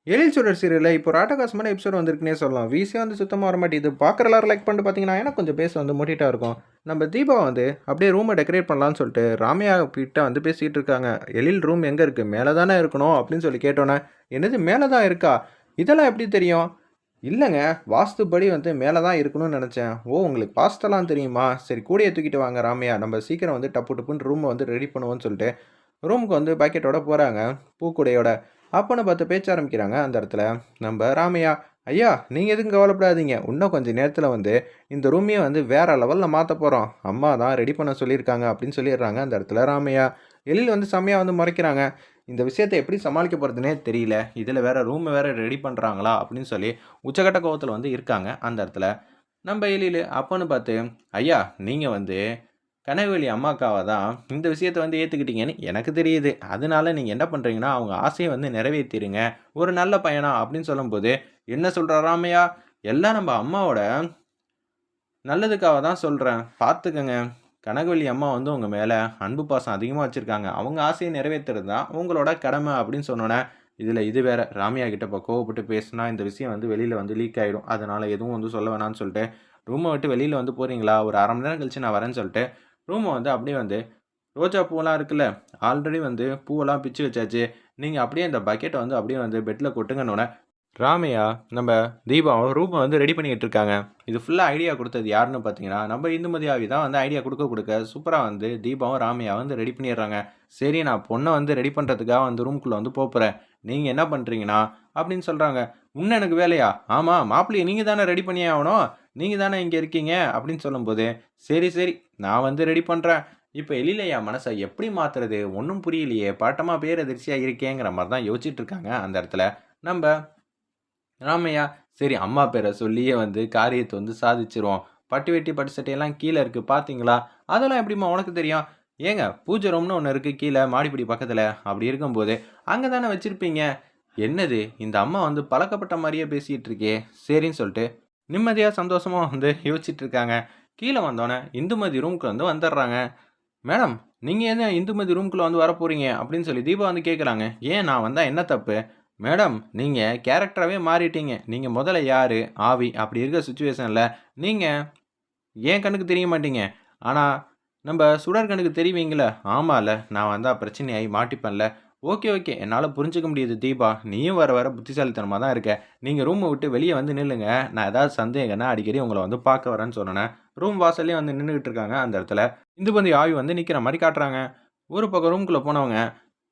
எழில் சுடர் சீரியல்ல இப்போ ஒரு அட்டகாசமான எபிசோட் வந்திருக்குன்னே சொல்லலாம். வீசியே வந்து சுத்தமா வரமாட்டேங்குது. பார்க்குற எல்லாரும் லைக் பண்ணிட்டு பார்த்தீங்கன்னா, எனக்கு கொஞ்சம் பேச வந்து மூட்டிட்டா இருக்கும். நம்ம தீபா வந்து அப்படியே ரூம டெக்கரேட் பண்ணலான்னு சொல்லிட்டு ராமையா கிட்ட வந்து பேசிக்கிட்டு இருக்காங்க. எழில் ரூம் எங்க இருக்கு? மேல தானே இருக்கணும் அப்படின்னு சொல்லி கேட்டோன்னே, என்னது மேல தான் இருக்கா? இதெல்லாம் எப்படி தெரியும்? இல்லங்க, வாஸ்துபடி வந்து மேல தான் இருக்கணும்னு நெனச்சேன். ஓ! உங்களுக்கு வாஸ்துலாம் தெரியுமா? சரி கூடைய தூக்கிட்டு வாங்க ராமையா. நம்ம சீக்கிரம் வந்து டப்பு டப்புன்னு ரூம வந்து ரெடி பண்ணுவோம்ன்னு சொல்லிட்டு ரூமுக்கு வந்து பக்கெட்டோட போறாங்க. பூக்கூடையோட. அப்பன்னு பார்த்து பேச்ச ஆரம்பிக்கிறாங்க அந்த இடத்துல. நம்ப ராமையா, "ஐயா! நீங்க எதுக்கும் கவலைப்படாதீங்க. இன்னும் கொஞ்ச நேரத்தில வந்து இந்த ரூமையே வந்து வேற லெவல்ல மாத்தப் போறோம். அம்மா தான் ரெடி பண்ண சொல்லியிருக்காங்க." அப்படின்னு சொல்லிடுறாங்க அந்த இடத்துல ராமையா. எழில் வந்து செம்மையா வந்து முறைக்கிறாங்க. இந்த விஷயத்த எப்படி சமாளிக்க போறதுன்னே தெரியல. இதில வேற ரூம வேற ரெடி பண்றாங்களா? அப்படின்னு சொல்லி உச்சகட்ட கோவத்தில வந்து இருக்காங்க அந்த இடத்துல. நம்ப எழிலு அப்பன்னு பார்த்து, "ஐயா! நீங்க வந்து கனகவள்ளி அம்மாக்காவ தான் இந்த விஷயத்த வந்து ஏத்துக்கிட்டீங்கன்னு எனக்கு தெரியுது. அதனால நீங்க என்ன பண்றீங்கன்னா, அவங்க ஆசைய வந்து நிறைவேத்திருங்க. ஒரு நல்ல பையனா அப்படின்னு சொல்லும்போது, என்ன சொல்ற ராமையா? எல்லாம் நம்ம அம்மாவோட நல்லதுக்காக தான் சொல்றேன். பார்த்துக்கங்க. கனகவள்ளி அம்மா வந்து உங்க மேல அன்பு பாசம் அதிகமா வச்சிருக்காங்க. அவங்க ஆசைய நிறைவேத்துறது தான் உங்களோட கடமை அப்படின்னு சொன்னோனே, இதுல இது வேற ராமையா கிட்ட இப்ப கோவப்பட்டு பேசுனா இந்த விஷயம் வந்து வெளியில வந்து லீக் ஆயிடும். அதனால எதுவும் வந்து சொல்ல வேணாம்னு சொல்லிட்டு, ரூம விட்டு வெளியில வந்து போறீங்களா? ஒரு 1/2 மணி நேரம் கழிச்சு நான் வரேன்னு சொல்லிட்டு, ரூம வந்து அப்படியே வந்து ரோஜா பூவெல்லாம் இருக்குல்ல, ஆல்ரெடி வந்து பூவெல்லாம் பிச்சு வச்சாச்சு. நீங்க அப்படியே அந்த பக்கெட்ட வந்து அப்படியே வந்து பெட்ல கொட்டுங்கன்னோனே, ராமையா நம்ம தீபாவும் ரூம வந்து ரெடி பண்ணிக்கிட்டு இருக்காங்க. இது ஃபுல்லா ஐடியா குடுத்தது யாருன்னு பார்த்தீங்கன்னா, நம்ம இந்துமதி ஆவி தான் வந்து ஐடியா குடுக்க குடுக்க சூப்பரா வந்து தீபாவும், ராமையாவும் வந்து ரெடி பண்ணிடுறாங்க. சரி நான் பொண்ண வந்து ரெடி பண்றதுக்காக வந்து ரூம்குள்ள வந்து போப்போறேன். நீங்க என்ன பண்றீங்கன்னா, அப்படின்னு சொல்றாங்க. "இன்னும் எனக்கு வேலையா? ஆமா மாப்பிள்ளைய நீங்க தானே ரெடி பண்ணியே ஆவணும். நீங்க தானே இங்க இருக்கீங்க." அப்படின்னு சொல்லும்போது, "சரி, சரி நான் வந்து ரெடி பண்றேன்." இப்ப எழில என் மனச எப்படி மாத்துறது? ஒண்ணும் புரியலையே! பாட்டமா பேரதிர்ச்சியா இருக்கேங்கிற மாரி தான் யோசிச்சுட்டு இருக்காங்க அந்த இடத்துல. நம்ப ராமையா, சரி அம்மா பேர சொல்லியே வந்து காரியத்த வந்து சாதிச்சுருவோம். பட்டு வேட்டி, பட்டு சட்டையெல்லாம் கீழ இருக்கு பார்த்தீங்களா? அதெல்லாம் எப்படிம்மா உனக்கு தெரியும்? ஏங்க பூஜை ரூம்னு ஒண்ணு இருக்கு கீழ மாடிப்படி பக்கத்துல. அப்படி இருக்கும்போது, அங்க தானே வச்சிருப்பீங்க. என்னது இந்த அம்மா வந்து பழக்கப்பட்ட மாரியே பேசிட்டு இருக்கே! சரின்னு சொல்ட்டு, நிம்மதியா, சந்தோஷமா வந்து யோசிச்சுட்டு இருக்காங்க. கீழ வந்தோனே, இந்துமதி ரூம்க்கு வந்து வந்துர்றாங்க. மேடம், நீங்க என்ன இந்துமதி ரூம்குள்ள வந்து வரப்போறீங்க? அப்படின்னு சொல்லி தீபா வந்து கேட்குறாங்க. ஏன் நான் வந்தா என்ன தப்பு? மேடம், நீங்க கேரக்டராவே மாறிட்டீங்க. நீங்க முதல்ல யாரு? ஆவி. அப்படி இருக்க சிச்சுவேஷன்ல, நீங்க என் கண்ணுக்கு தெரிய மாட்டீங்க. ஆனா, நம்ப சுடர் கண்ணுக்கு தெரிவீங்கல்ல. ஆமால்ல, நான் வந்தா பிரச்சனையாயி மாட்டிப்பேன்ல. Okay, okay. என்னால புரிஞ்சுக்க முடியுது தீபா. நீயும் வர வர புத்திசாலித்தனமா தான் இருக்க. நீங்க ரூம விட்டு வெளிய வந்து நில்லுங்க. நான் ஏதாவது சந்தேகம்னா அடிக்கடி உங்கள வந்து பார்க்க வரேன்னு சொன்னோனே, ரூம் வாசல்லயே வந்து நின்னுகிட்டு இருக்காங்க அந்த இடத்துல. இந்துமதி ஆவி வந்து நிக்கிற மாரி காட்டுறாங்க. ஒரு பக்கம் ரூம்குள்ள போனவங்க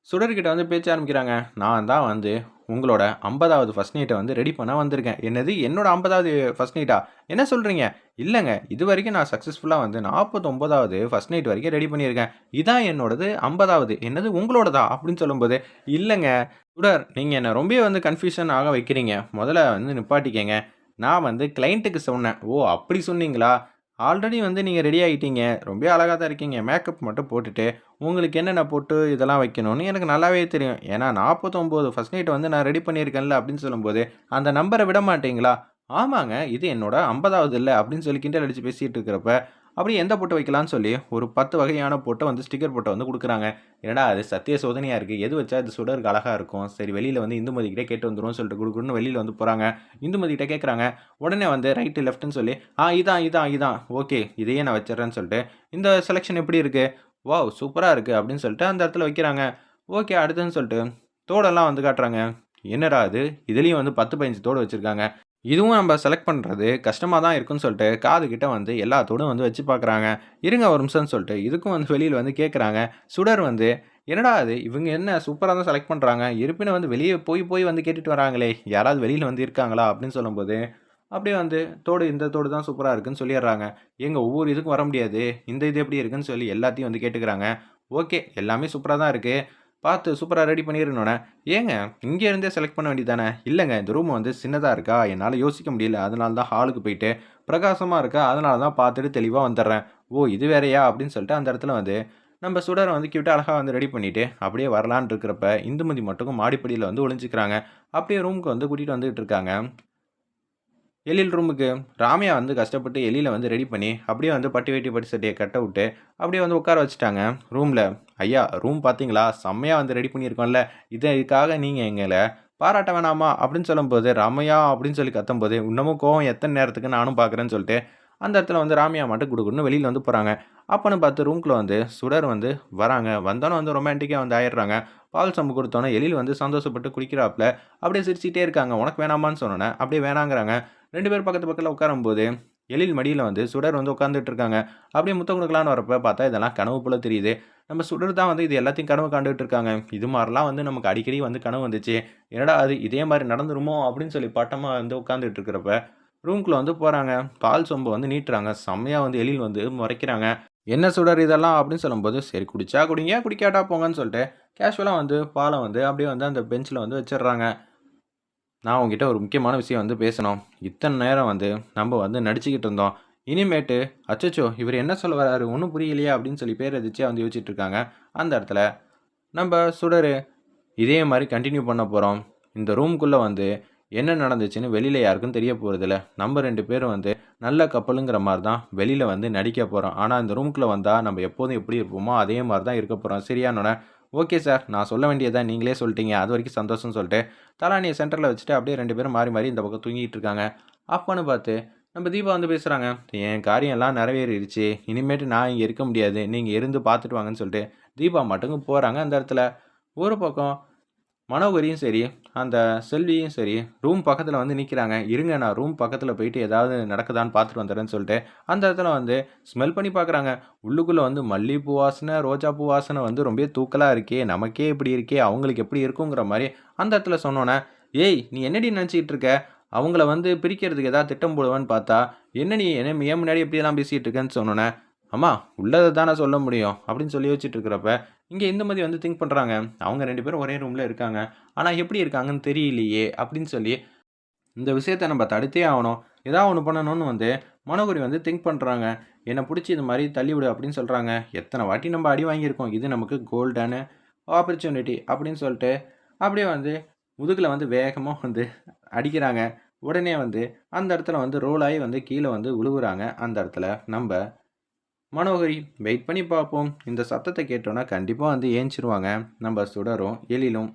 சுடர்கிட்ட வந்து பேச்ச ஆரம்பிக்கிறாங்க. நான் தான் வந்து உங்களோட 50வது ஃபர்ஸ்ட் நைட்ட வந்து ரெடி பண்ண வந்திருக்கேன். என்னது என்னோட 50வது ஃபர்ஸ்ட் நைட்டா? என்ன சொல்றீங்க? இல்லங்க. இதுவரைக்கும் நான் சக்சஸ்ஃபுல்லா வந்து 49வது ஃபர்ஸ்ட் நைட் வரைக்கும் ரெடி பண்ணியிருக்கேன். இதான் என்னோடது 50வது. என்னது உங்களோடதா? அப்படின்னு சொல்லும்போது, இல்லங்க. சுடர் நீங்க என்ன ரொம்பவே வந்து கன்ஃப்யூஷன் ஆக வைக்கிறீங்க. முதல்ல வந்து நிப்பாட்டிக்கங்க. நான் வந்து கிளையன்ட்டுக்கு சொன்னேன். ஓ! அப்படி சொன்னீங்களா? ஆல்ரெடி வந்து நீங்க ரெடி ஆயிட்டீங்க. ரொம்பவே அழகா தான் இருக்கீங்க. மேக்கப் மட்டும் போட்டுட்டு. உங்களுக்கு என்னென்ன பொட்டு இதெல்லாம் வைக்கணும்னு எனக்கு நல்லாவே தெரியும். ஏன்னா 49 ஃபர்ஸ்ட் நைட் வந்து நான் ரெடி பண்ணியிருக்கேன்ல அப்படின்னு சொல்லும்போது, அந்த நம்பர விட மாட்டீங்களா? ஆமாங்க. இது என்னோட 50வது இல்ல அப்படின்னு சொல்லி கிண்டல் அடிச்சு பேசிட்டு இருக்கிறப்ப, அப்படியே எந்த பொட்டு வைக்கலான்னு சொல்லி ஒரு 10 வகையான பொட்ட வந்து ஸ்டிக்கர் பொட்ட வந்து குடுக்குறாங்க. என்னடா இது சத்திய சோதனையா இருக்கு. எது வச்சா இது சுடருக்கு அழகா இருக்கும். சரி வெளியில வந்து இந்துமதி கிட்ட கேட்டு வந்துருவோம்னு சொல்லிட்டு குடுகுடுன்னு வெளியில வந்து போறாங்க. இந்துமதி கிட்ட கேட்கறாங்க. உடனே வந்து ரைட், லெஃப்ட்ன்னு சொல்லி, இதான். ஓகே. இதையே நான் வச்சுர்றேன்னு சொல்லிட்டு, இந்த செலக்ஷன் எப்படி இருக்கு? வாவ்! சூப்பரா இருக்கு அப்படின்னு சொல்லிட்டு அந்த இடத்துல வைக்கிறாங்க. ஓகே அடுத்ததுன்னு சொல்லிட்டு தோடெல்லாம் வந்து காட்டுறாங்க. என்னடா இது! இதுலயும் வந்து 10, 15 தோடு வச்சிருக்காங்க. இதுவும் நம்ம செலக்ட் பண்றது கஷ்டமா தான் இருக்குன்னு சொல்லிட்டு காது கிட்ட வந்து எல்லா தோடும் வந்து வச்சு பார்க்குறாங்க. இருங்க ஒரு நிமிஷம்னு சொல்லிட்டு இதுக்கும் வந்து வெளியில வந்து கேட்குறாங்க. சுடர் வந்து என்னடா இது! இவங்க என்ன சூப்பரா தான் செலக்ட் பண்றாங்க. இருப்பினும் வந்து வெளிய போய் போய் வந்து கேட்டுட்டு வராங்களே! யாராவது வெளியில வந்து இருக்காங்களா? அப்படின்னு சொல்லும்போது, அப்படியே வந்து தோடு இந்த தோடு தான் சூப்பரா இருக்குன்னு சொல்லிர்றாங்க. ஏங்க ஒவ்வொரு இதுக்கும் வர முடியாது. இந்த இது எப்படி இருக்குன்னு சொல்லி எல்லாத்தையும் வந்து கேட்டுக்கிறாங்க. ஓகே. எல்லாமே சூப்பரா தான் இருக்கு. பார்த்து சூப்பரா ரெடி பண்ணிருன்னோனே, ஏங்க இங்க இருந்தே செலக்ட் பண்ண வேண்டியது தானே? இல்லங்க இந்த ரூம் வந்து சின்னதா இருக்கா, என்னால யோசிக்க முடியல. அதனால தான் ஹாலுக்கு போயிட்டு, பிரகாசமா இருக்கா, அதனால தான் பார்த்துட்டு தெளிவா வந்துர்றேன். ஓ! இது வேறையா? அப்படின்னு சொல்லிட்டு அந்த இடத்துல வந்து, நம்ம சுடர வந்து கியூட்டா அழகா வந்து ரெடி பண்ணிட்டு, அப்படியே வரலான்னு இருக்கிறப்ப, இந்துமதி மட்டும் மாடிப்படியில வந்து ஒளிஞ்சுக்கிறாங்க. அப்படியே ரூமுக்கு வந்து கூட்டிட்டு வந்துட்டு இருக்காங்க. எழில் ரூமுக்கு ராமையா வந்து கஷ்டப்பட்டு எழில வந்து ரெடி பண்ணி, அப்படியே வந்து பட்டு வேட்டி, பட்டு சட்டைய கட்டவுட்டு, அப்படியே வந்து உட்கார வச்சுட்டாங்க ரூம்ல. "ஐயா ரூம் பார்த்தீங்களா? செம்மையா வந்து ரெடி பண்ணியிருக்கோம்ல. இதுக்காக நீங்க எங்கள பாராட்ட வேணாமா அப்படின்னு சொல்லும்போது, ராமையா அப்படின்னு சொல்லி கத்தும்போது, இன்னமும் கோவம் எத்தன நேரத்துக்கு நானும் பார்க்குறேன்னு சொல்லிட்டு, அந்த இடத்துல வந்து ராமையா மட்டும் குடுகுடுன்னு வெளியில வந்து போறாங்க. அப்பன்னு பார்த்து ரூம்குள்ள வந்து சுடர் வந்து வராங்க. வந்தோனே வந்து ரொமான்டிக்கா வந்து ஆயிடுறாங்க. பால் சொம்பு குடுத்தோனே எழில் வந்து சந்தோஷப்பட்டு குடிக்கிறாப்ல. அப்படியே சிரிச்சுக்கிட்டே இருக்காங்க. உனக்கு வேணாமான்னு சொன்னோனே, அப்படியே வேணாங்கிறாங்க. 2 பேரும் பக்கத்து பக்கத்துல உட்காரும்போது, எழில் மடியில வந்து சுடர் வந்து உட்கார்ந்துட்டு இருக்காங்க. அப்படியே முத்தம் குடுக்கலான்னு வரப்ப பார்த்தா, இதெல்லாம் கனவு போல தெரியுது. நம்ம சுடர் தான் வந்து இது எல்லாத்தையும் கனவு காண்டுட்டு இருக்காங்க. இது மாரிலாம் வந்து நமக்கு அடிக்கடி வந்து கனவு வந்துச்சு. என்னடா அது இதே மாரி நடந்துருமோ! அப்படின்னு சொல்லி பட்டமா வந்து உட்கார்ந்துட்டு இருக்கிறப்ப, ரூம்குள்ள வந்து போறாங்க. பால் சொம்ப வந்து நீட்டுறாங்க. செம்மையா வந்து எழில் வந்து முறைக்கிறாங்க. "என்ன சுடர் இதெல்லாம்?" அப்படின்னு சொல்லும்போது, "சரி குடிச்சா குடிங்க, குடிக்காட்டா போங்கன்னு" சொல்லிட்டு, கேஷுவலா வந்து பால வந்து அப்படியே வந்து அந்த பெஞ்ச்ல வந்து வச்சுடுறாங்க. "நான் உன்கிட்ட ஒரு முக்கியமான விஷயம் வந்து பேசணும். இத்தன நேரம் வந்து நம்ப வந்து நடிச்சுக்கிட்டு இருந்தோம். இனிமேட்டு அச்சச்சோ! இவரு என்ன சொல்ல வராரு? ஒண்ணும் புரியலையே!" அப்படின்னு சொல்லி பேரதிர்ச்சியா வந்து யோசிச்சுட்டு இருக்காங்க. அந்த இடத்துல நம்ப சுடரு இதே மாரி கன்டின்யூ பண்ண போறோம். இந்த ரூம்க்குள்ள வந்து என்ன நடந்துச்சுன்னு வெளியில யாருக்கும் தெரிய போறதில்ல. நம்ம 2 பேரும் வந்து நல்ல கப்பலுங்கிற மாரி தான் வெளியில வந்து நடிக்க போறோம். ஆனா இந்த ரூம்க்குள்ள வந்தா நம்ம எப்போதும் எப்படி இருப்போமோ, அதே மாரி தான் இருக்க போறோம். சரியான்னோனே, "ஓகே சார். நான் சொல்ல வேண்டியத நீங்களே சொல்ட்டீங்க. அதுவரைக்கும் சந்தோஷம்னு" சொல்லிட்டு தலாணிய சென்டர்ல வச்சுட்டு அப்படியே 2 பேரும் மாறி மாறி இந்த பக்கம் தூங்கிட்டு இருக்காங்க. அப்பன்னு பார்த்து நம்ம தீபா வந்து பேசுறாங்க. "என் காரியம் எல்லாம் நிறைவேறிருச்சு. இனிமேட்டு நான் இங்க இருக்க முடியாது. நீங்க இருந்து பார்த்துட்டு வாங்கன்னு" சொல்லிட்டு தீபா மட்டுக்கும் போறாங்க அந்த இடத்துல. ஒரு பக்கம் மனோகரியும் சரி, அந்த செல்வியும் சரி, ரூம் பக்கத்தில வந்து நிக்கிறாங்க. "இருங்க நான் ரூம் பக்கத்தில போயிட்டு ஏதாவது நடக்குதான்னு பார்த்துட்டு வந்துர்றேன்னு" சொல்லிட்டு, அந்த இடத்துல வந்து ஸ்மெல் பண்ணி பார்க்குறாங்க. உள்ளுக்குள்ள வந்து மல்லிகைப்பூ வாசனை, ரோஜா பூ வாசனை வந்து ரொம்பவே தூக்கலா இருக்கே! நமக்கே இப்படி இருக்கே! அவங்களுக்கு எப்படி இருக்குங்கிற மாரி அந்த இடத்துல சொன்னோனே, "ஏய்! நீ என்னடி நெனச்சுக்கிட்டு இருக்க? அவங்கள வந்து பிரிக்கிறதுக்கு ஏதாவது திட்டம் போடுவேன்னு பார்த்தா, என்ன நீ என் முன்னாடி இப்படியெல்லாம் பேசிட்டு இருக்கன்னு" சொன்னோனே, "அம்மா உள்ளத தானே சொல்ல முடியும்" அப்படின்னு சொல்லி யோசிச்சுட்டு இருக்கிறப்ப, இங்க இந்துமதி வந்து திங்க் பண்றாங்க. அவங்க 2 பேரும் ஒரே ரூம்ல இருக்காங்க. ஆனா எப்படி இருக்காங்கன்னு தெரியலையே! அப்படின்னு சொல்லி, இந்த விஷயத்த நம்ம தடுத்தே ஆவணும். ஏதாவது ஒண்ணு பண்ணணும்னு வந்து மனோகரி வந்து திங்க் பண்றாங்க. என்ன புடிச்சு இது மாரி தள்ளிவிடு அப்படின்னு சொல்றாங்க. எத்தன வாட்டி நம்ம அடி வாங்கியிருக்கோம். இது நமக்கு கோல்டான ஆப்பர்ச்சுனிட்டி அப்படின்னு சொல்லிட்டு, அப்படியே வந்து முதுகுல வந்து வேகமா வந்து அடிக்கிறாங்க. உடனே வந்து அந்த இடத்துல வந்து ரோல் ஆயி வந்து கீழ வந்து விழுகுறாங்க. அந்த இடத்துல நம்ப மனோகரி வெயிட் பண்ணி பார்ப்போம். இந்த சத்தத்த கேட்டோம்னா கண்டிப்பா வந்து ஏந்திச்சிருவாங்க. நம்ம சுடரும், எழிலும்.